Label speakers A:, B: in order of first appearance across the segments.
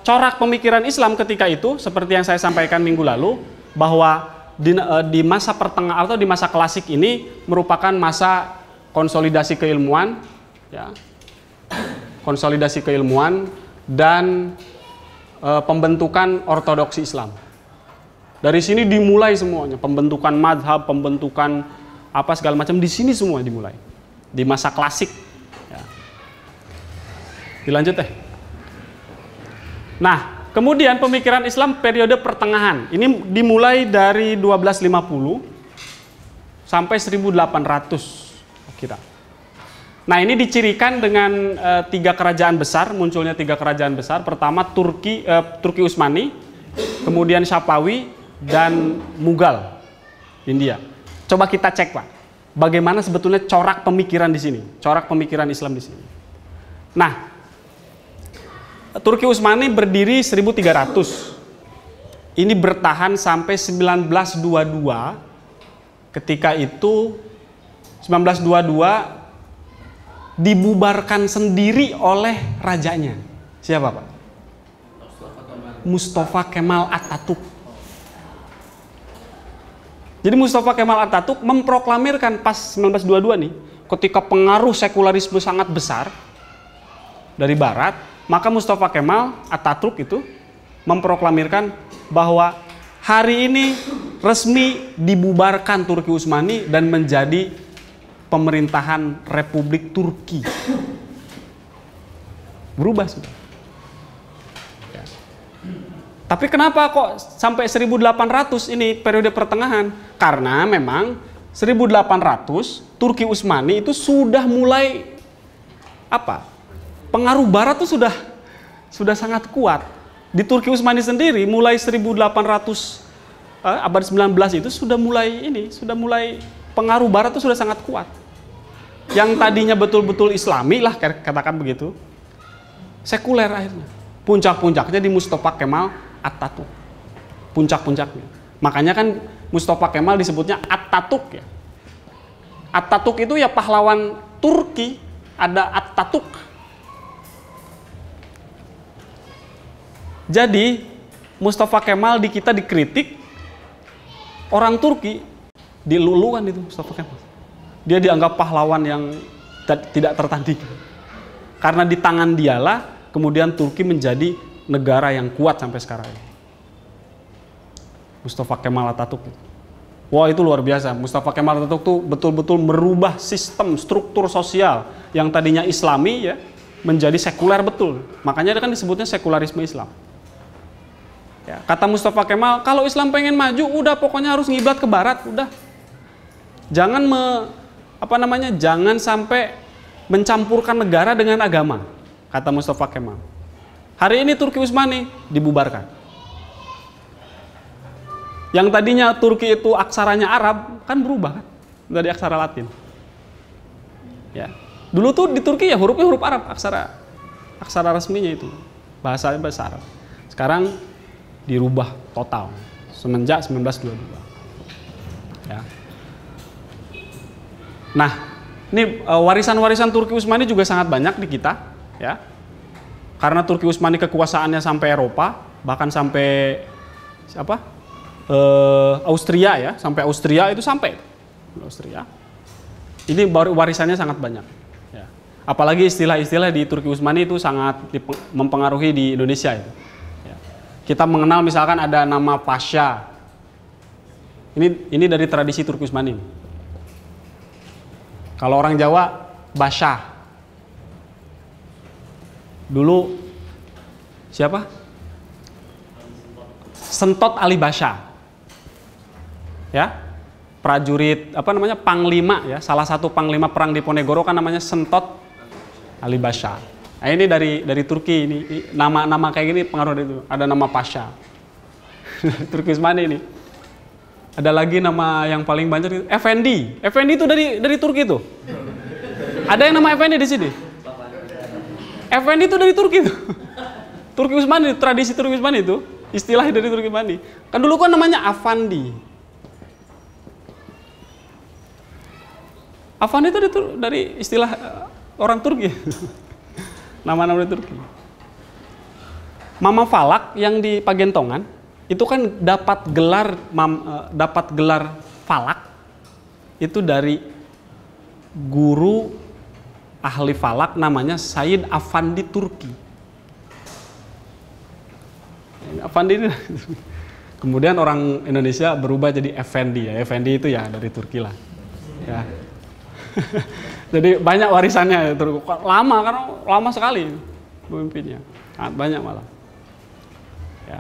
A: corak pemikiran Islam ketika itu seperti yang saya sampaikan minggu lalu, bahwa di masa pertengahan atau di masa klasik ini merupakan masa konsolidasi keilmuan, ya, konsolidasi keilmuan dan pembentukan ortodoksi Islam. Dari sini dimulai semuanya, pembentukan madhab, pembentukan apa segala macam, di sini semua dimulai di masa klasik. Ya. Dilanjut deh. Nah, kemudian pemikiran Islam periode pertengahan ini dimulai dari 1250 sampai 1800 kira. Nah, ini dicirikan dengan tiga kerajaan besar, munculnya tiga kerajaan besar. Pertama Turki Utsmani, kemudian Safawi dan Mughal India. Coba kita cek, Pak, bagaimana sebetulnya corak pemikiran di sini, corak pemikiran Islam di sini. Nah, Turki Utsmani berdiri 1300. Ini bertahan sampai 1922. Ketika itu 1922 dibubarkan sendiri oleh rajanya. Siapa, Pak? Mustafa Kemal Atatürk. Jadi Mustafa Kemal Atatürk memproklamirkan pas 1922 nih, ketika pengaruh sekularisme sangat besar dari barat, maka Mustafa Kemal Atatürk itu memproklamirkan bahwa hari ini resmi dibubarkan Turki Utsmani dan menjadi pemerintahan Republik Turki. Berubah sudah. Ya. Tapi kenapa kok sampai 1800 ini periode pertengahan? Karena memang 1800 Turki Utsmani itu sudah mulai apa? Pengaruh barat itu sudah sangat kuat. Di Turki Utsmani sendiri mulai 1800 abad 19 itu sudah mulai pengaruh barat itu sudah sangat kuat. Yang tadinya betul-betul Islami lah, katakan begitu, sekuler akhirnya. Puncak-puncaknya di Mustafa Kemal Atatürk. Puncak-puncaknya. Makanya kan Mustafa Kemal disebutnya Atatürk ya. Atatürk itu ya pahlawan Turki, ada Atatürk. Jadi Mustafa Kemal di kita dikritik, orang Turki dilulukan itu Mustafa Kemal. Dia dianggap pahlawan yang tidak tertandingi. Karena di tangan dialah kemudian Turki menjadi negara yang kuat sampai sekarang ini. Mustafa Kemal Atatürk. Wah, itu luar biasa. Mustafa Kemal Atatürk itu betul-betul merubah sistem struktur sosial yang tadinya Islami ya menjadi sekuler betul. Makanya kan disebutnya sekularisme Islam. Ya, kata Mustafa Kemal, kalau Islam pengen maju, udah pokoknya harus ngiblat ke barat, udah. Jangan jangan sampai mencampurkan negara dengan agama, kata Mustafa Kemal. Hari ini Turki Utsmani dibubarkan. Yang tadinya Turki itu aksaranya Arab, kan berubah kan, dari aksara Latin. Ya. Dulu tuh di Turki ya hurufnya huruf Arab, aksara resminya itu, bahasanya bahasa Arab. Sekarang dirubah total semenjak 1922. Ya. Nah, ini warisan-warisan Turki Utsmani juga sangat banyak di kita, ya. Karena Turki Utsmani kekuasaannya sampai Eropa, bahkan sampai Austria ya, sampai Austria itu sampai Austria. Ini warisannya sangat banyak. Ya. Apalagi istilah-istilah di Turki Utsmani itu sangat mempengaruhi di Indonesia itu. Kita mengenal misalkan ada nama Pasha. Ini dari tradisi Turki Utsmani. Kalau orang Jawa, Basha. Dulu siapa? Sentot Ali Basha. Ya. Prajurit panglima ya, salah satu panglima perang di Ponegoro kan namanya Sentot Ali Basha. Nah, ini dari Turki ini nama-nama kayak gini pengaruh dari itu. Ada nama Pasha. Turki Utsmani ini. Ada lagi nama yang paling banyak itu Effendi. Effendi itu dari Turki itu. Ada yang nama Effendi di sini. Effendi itu dari Turki itu. Turki Utsmani, tradisi Turki Utsmani itu istilahnya dari Turki Utsmani. Kan dulu kan namanya Afandi. Afandi itu dari istilah orang Turki. Nama-nama Turki. Mama Falak yang di Pagentongan itu kan dapat gelar falak itu dari guru ahli falak namanya Said Afandi Turki. Afandi ini kemudian orang Indonesia berubah jadi Effendi ya. Effendi itu ya dari Turki lah. Ya. Jadi banyak warisannya lama karena lama sekali pemimpinnya. Banyak malah. Ya.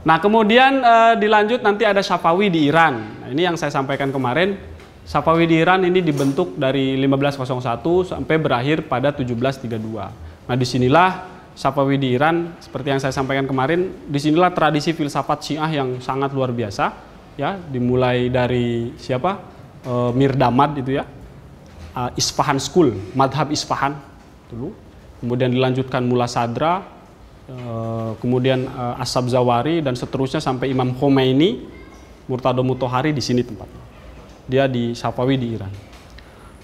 A: Nah, kemudian dilanjut nanti ada Safawi di Iran. Nah, ini yang saya sampaikan kemarin. Safawi di Iran ini dibentuk dari 1501 sampai berakhir pada 1732. Nah, disinilah Safawi di Iran, seperti yang saya sampaikan kemarin, disinilah tradisi filsafat Syiah yang sangat luar biasa, ya, dimulai dari siapa? Mir Damad itu ya, Isfahan School, Madhab Isfahan dulu, kemudian dilanjutkan Mullah Sadra, kemudian Ashab Zawari dan seterusnya sampai Imam Khomeini, Murtado Mutahari di sini tempatnya. Dia di Safawi di Iran.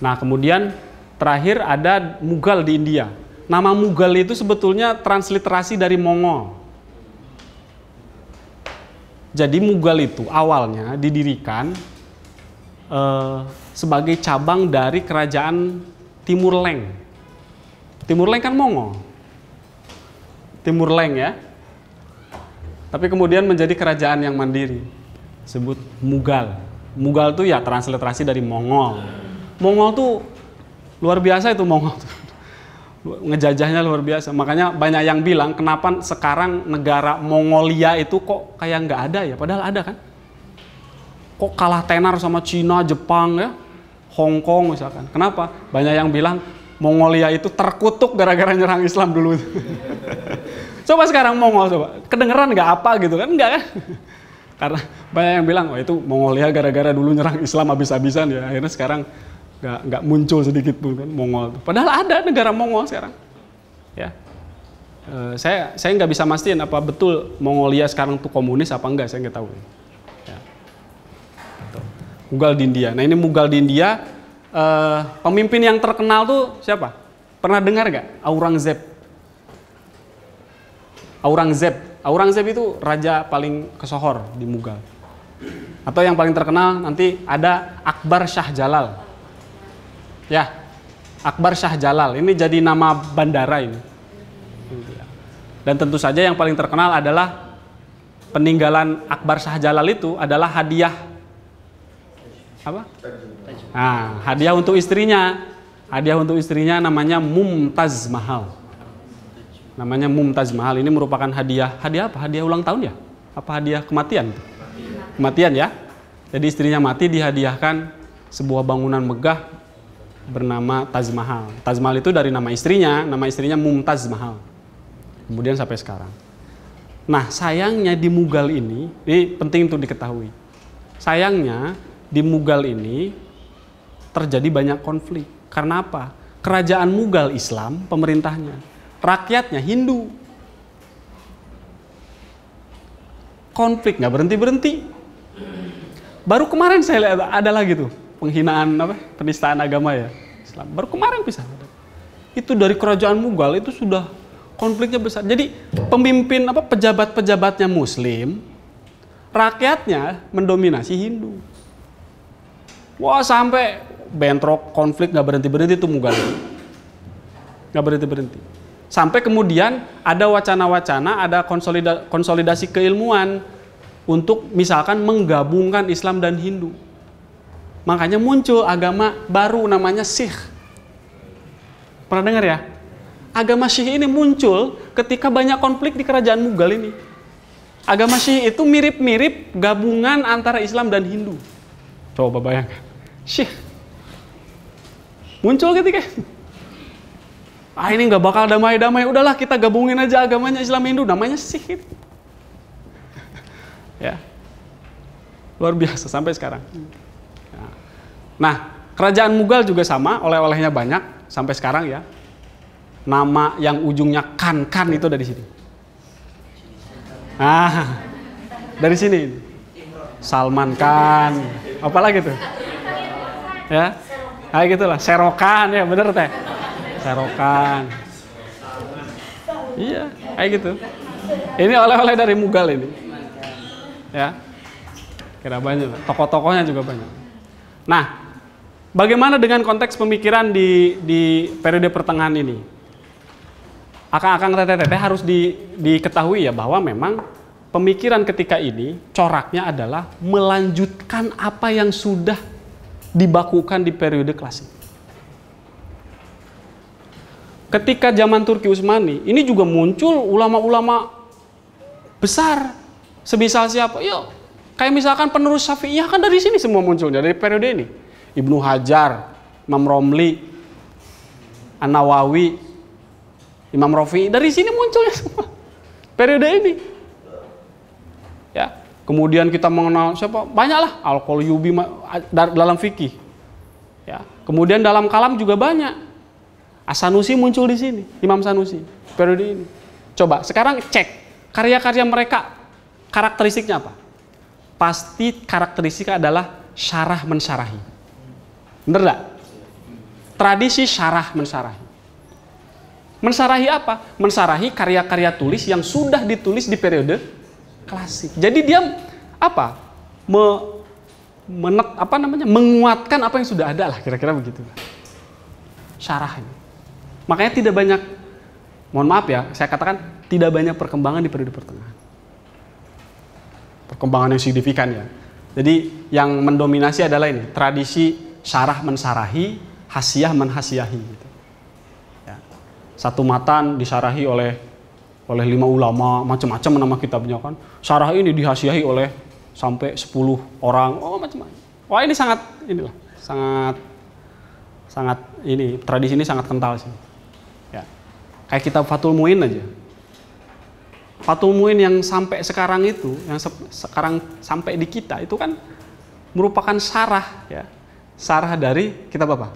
A: Nah, kemudian terakhir ada Mughal di India. Nama Mughal itu sebetulnya transliterasi dari Mongol. Jadi Mughal itu awalnya didirikan sebagai cabang dari kerajaan Timur Leng. Timur Leng kan Mongol. Timur Leng ya. Tapi kemudian menjadi kerajaan yang mandiri. Sebut Mughal. Mughal itu ya transliterasi dari Mongol. Mongol tuh luar biasa itu Mongol tuh. Ngejajahnya luar biasa. Makanya banyak yang bilang kenapa sekarang negara Mongolia itu kok kayak nggak ada ya. Padahal ada kan. Kok kalah tenar sama Cina, Jepang ya. Hong Kong misalkan. Kenapa? Banyak yang bilang Mongolia itu terkutuk gara-gara nyerang Islam dulu. Coba sekarang Mongol coba. Kedengeran nggak apa gitu kan? Nggak kan? Karena banyak yang bilang, itu Mongolia gara-gara dulu nyerang Islam habis-habisan ya. Akhirnya sekarang nggak muncul sedikit pun kan Mongol. Padahal ada negara Mongol sekarang. Ya, saya nggak bisa mastiin apa betul Mongolia sekarang tuh komunis apa enggak, saya nggak tahu. Ya. Mughal di India. Nah ini Mughal di India, pemimpin yang terkenal tuh siapa? Pernah dengar nggak? Aurangzeb. Aurangzeb itu raja paling kesohor di Mughal. Atau yang paling terkenal nanti ada Akbar Shah Jalal. Ya, Akbar Shah Jalal. Ini jadi nama bandara ini. Dan tentu saja yang paling terkenal adalah peninggalan Akbar Shah Jalal itu adalah hadiah apa? Nah, hadiah untuk istrinya. Hadiah untuk istrinya namanya Mumtaz Mahal. Namanya Mumtaz Mahal. Ini merupakan hadiah apa? Hadiah ulang tahun ya? Apa hadiah kematian? Kematian ya. Jadi istrinya mati dihadiahkan sebuah bangunan megah bernama Taj Mahal. Taj Mahal itu dari nama istrinya Mumtaz Mahal. Kemudian sampai sekarang. Nah, sayangnya di Mughal ini penting untuk diketahui. Sayangnya di Mughal ini terjadi banyak konflik. Karena apa? Kerajaan Mughal Islam, pemerintahnya. Rakyatnya Hindu. Konflik nggak berhenti-berhenti. Baru kemarin saya lihat ada lagi tuh penghinaan penistaan agama ya Islam. Baru kemarin bisa. Itu dari kerajaan Mughal itu sudah konfliknya besar. Jadi pemimpin pejabat-pejabatnya Muslim, rakyatnya mendominasi Hindu. Wah sampai bentrok konflik nggak berhenti-berhenti tuh Mughal. Nggak berhenti-berhenti. Sampai kemudian ada wacana-wacana, ada konsolidasi keilmuan untuk misalkan menggabungkan Islam dan Hindu. Makanya muncul agama baru namanya Sikh. Pernah dengar ya? Agama Sikh ini muncul ketika banyak konflik di kerajaan Mughal ini. Agama Sikh itu mirip-mirip gabungan antara Islam dan Hindu. Coba bayangkan. Sikh. Muncul ketika ini nggak bakal damai-damai. Udahlah kita gabungin aja agamanya Islam Hindu. Namanya Sikh. Ya. Luar biasa sampai sekarang. Nah, kerajaan Mughal juga sama, oleh-olehnya banyak sampai sekarang ya. Nama yang ujungnya kan itu dari sini. Dari sini. Salman Khan, apalagi tuh? Ya, gitulah. Serokan ya, bener teh. Serokan. Iya, kayak gitu. Ini oleh-oleh dari Mughal ini. Ya. Kira banyak, tokoh-tokohnya juga banyak. Nah, bagaimana dengan konteks pemikiran di periode pertengahan ini? Akang-akang teteh harus diketahui ya bahwa memang pemikiran ketika ini coraknya adalah melanjutkan apa yang sudah dibakukan di periode klasik. Ketika zaman Turki Utsmani, ini juga muncul ulama-ulama besar. Sebisal siapa? Yuk. Kayak misalkan penerus Syafi'iyah kan dari sini semua munculnya, dari periode ini. Ibnu Hajar, Imam Romli, An-Nawawi, Imam Rafi'i, dari sini munculnya semua. Periode ini. Ya, kemudian kita mengenal siapa? Banyaklah, Al-Qalyubi dalam fikih. Ya, kemudian dalam kalam juga banyak. As-Sanusi muncul di sini, Imam Sanusi, periode ini. Coba sekarang cek karya-karya mereka, karakteristiknya apa? Pasti karakteristiknya adalah syarah mensyarahi. Bener gak? Tradisi syarah mensyarahi. Mensyarahi apa? Mensyarahi karya-karya tulis yang sudah ditulis di periode klasik. Jadi dia apa? Menguatkan apa yang sudah ada lah, kira-kira begitu. Syarah ini. Makanya tidak banyak, mohon maaf ya, saya katakan tidak banyak perkembangan di periode pertengahan. Perkembangan yang signifikan ya. Jadi yang mendominasi adalah ini, tradisi syarah mensyarahi, hasiyah menhasiyahi gitu. Ya. Satu matan disyarahi oleh 5 ulama, macam-macam nama kitabnya kan. Syarah ini dihasiyahi oleh sampai 10 orang, macam-macam. Wah, ini sangat ini tradisi ini sangat kental sih. Ya. Kayak kitab Fathul Muin aja. Fathul Muin yang sampai sekarang itu, yang sekarang sampai di kita itu kan merupakan syarah ya. Syarah dari kitab apa?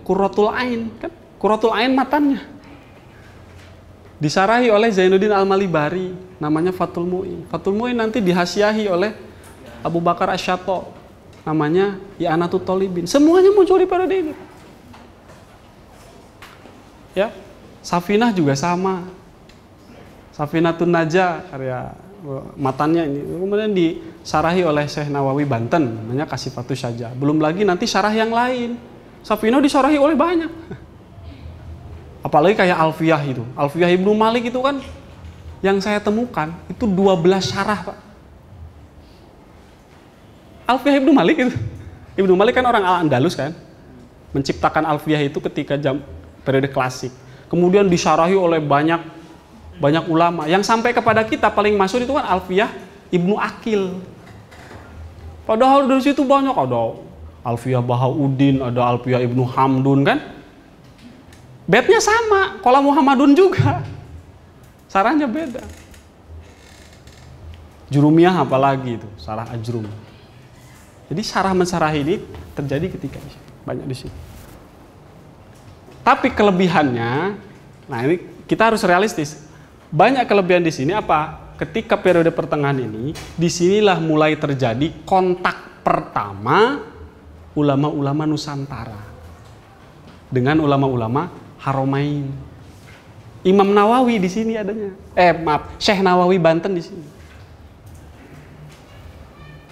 A: Qurratul Ain, kan? Qurratul Ain matannya. Disarahi oleh Zainuddin Al-Malibari, namanya Fathul Muin. Fathul Muin nanti dihasiahi oleh Abu Bakar Asy-Syatta, namanya I'anatut Thalibin. Semuanya muncul di periode ini. Ya. Safinah juga sama. Safinatun Najah, karya matannya ini. Kemudian disarahi oleh Syekh Nawawi Banten, namanya Kasifatus Syajah. Belum lagi nanti syarah yang lain. Safinah disarahi oleh banyak. Apalagi kayak Alfiyah itu. Alfiyah Ibnu Malik itu kan yang saya temukan itu 12 syarah, Pak. Alfiyah Ibnu Malik itu. Ibnu Malik kan orang Al-Andalus kan. Menciptakan Alfiyah itu ketika periode klasik. Kemudian disyarahi oleh banyak ulama. Yang sampai kepada kita paling masyhur itu kan Alfiyah Ibnu Aqil. Padahal dari situ banyak, ada Alfiyah Bahauddin, ada Alfiyah Ibnu Hamdun kan. Bednya sama, Qala Muhammadun juga. Sarahnya beda. Jurumiyah apalagi itu, Sarah Ajrum. Jadi syarah mensyarah ini terjadi ketika banyak di sini. Tapi kelebihannya, nah ini kita harus realistis. Banyak kelebihan di sini apa? Ketika periode pertengahan ini, disinilah mulai terjadi kontak pertama ulama-ulama Nusantara dengan ulama-ulama Haromain. Imam Nawawi di sini adanya. Syekh Nawawi Banten di sini.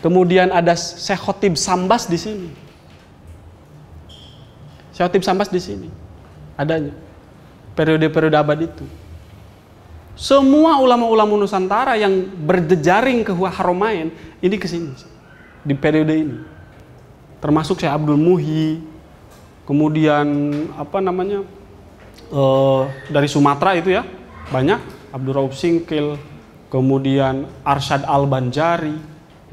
A: Kemudian ada Syekh Khotib Sambas di sini. Syekh Khotib Sambas di sini adanya. Periode-periode abad itu. Semua ulama-ulama Nusantara yang berjejaring ke Haromain ini ke sini di periode ini. Termasuk Syekh Abdul Muhyi, kemudian dari Sumatera itu ya, banyak Abdul Rauf Singkil, kemudian Arsyad Al-Banjari,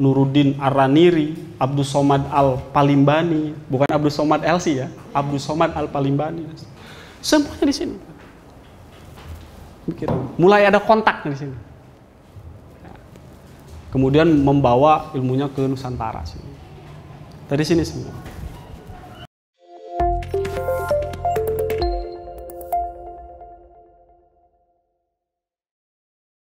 A: Nuruddin Ar-Raniri, Abdul Somad Al-Palimbani, bukan Abdul Somad LC ya, Abdul Somad Al-Palimbani. Semuanya di sini. Mulai ada kontak di sini. Kemudian membawa ilmunya ke Nusantara sini. Dari sini semua.